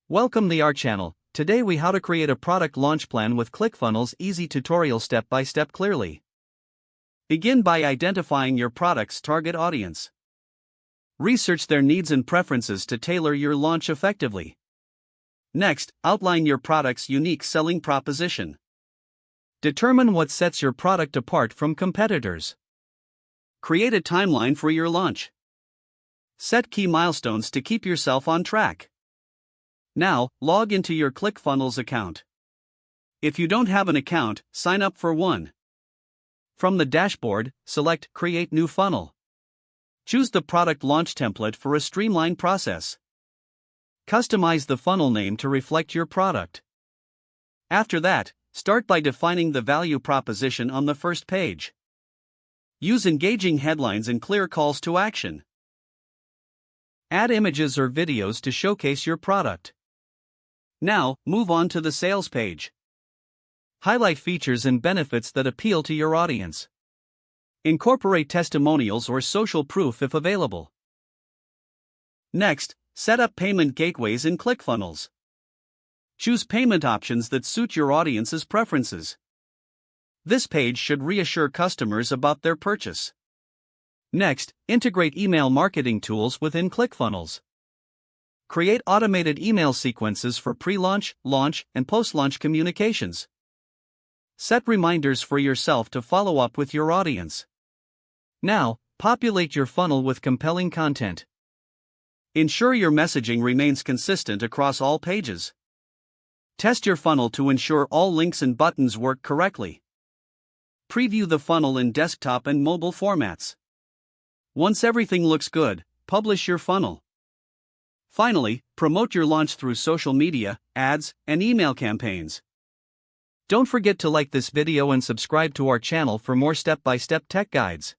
Welcome to our channel. Today we how to create a product launch plan with ClickFunnels easy tutorial step by step clearly. Begin by identifying your product's target audience. Research their needs and preferences to tailor your launch effectively. Next, outline your product's unique selling proposition. Determine what sets your product apart from competitors. Create a timeline for your launch. Set key milestones to keep yourself on track. Now, log into your ClickFunnels account. If you don't have an account, sign up for one. From the dashboard, select Create New Funnel. Choose the product launch template for a streamlined process. Customize the funnel name to reflect your product. After that, start by defining the value proposition on the first page. Use engaging headlines and clear calls to action. Add images or videos to showcase your product. Now, move on to the sales page. Highlight features and benefits that appeal to your audience. Incorporate testimonials or social proof if available. Next, set up payment gateways in ClickFunnels. Choose payment options that suit your audience's preferences. This page should reassure customers about their purchase. Next, integrate email marketing tools within ClickFunnels. Create automated email sequences for pre-launch, launch, and post-launch communications. Set reminders for yourself to follow up with your audience. Now, populate your funnel with compelling content. Ensure your messaging remains consistent across all pages. Test your funnel to ensure all links and buttons work correctly. Preview the funnel in desktop and mobile formats. Once everything looks good, publish your funnel. Finally, promote your launch through social media, ads, and email campaigns. Don't forget to like this video and subscribe to our channel for more step-by-step tech guides.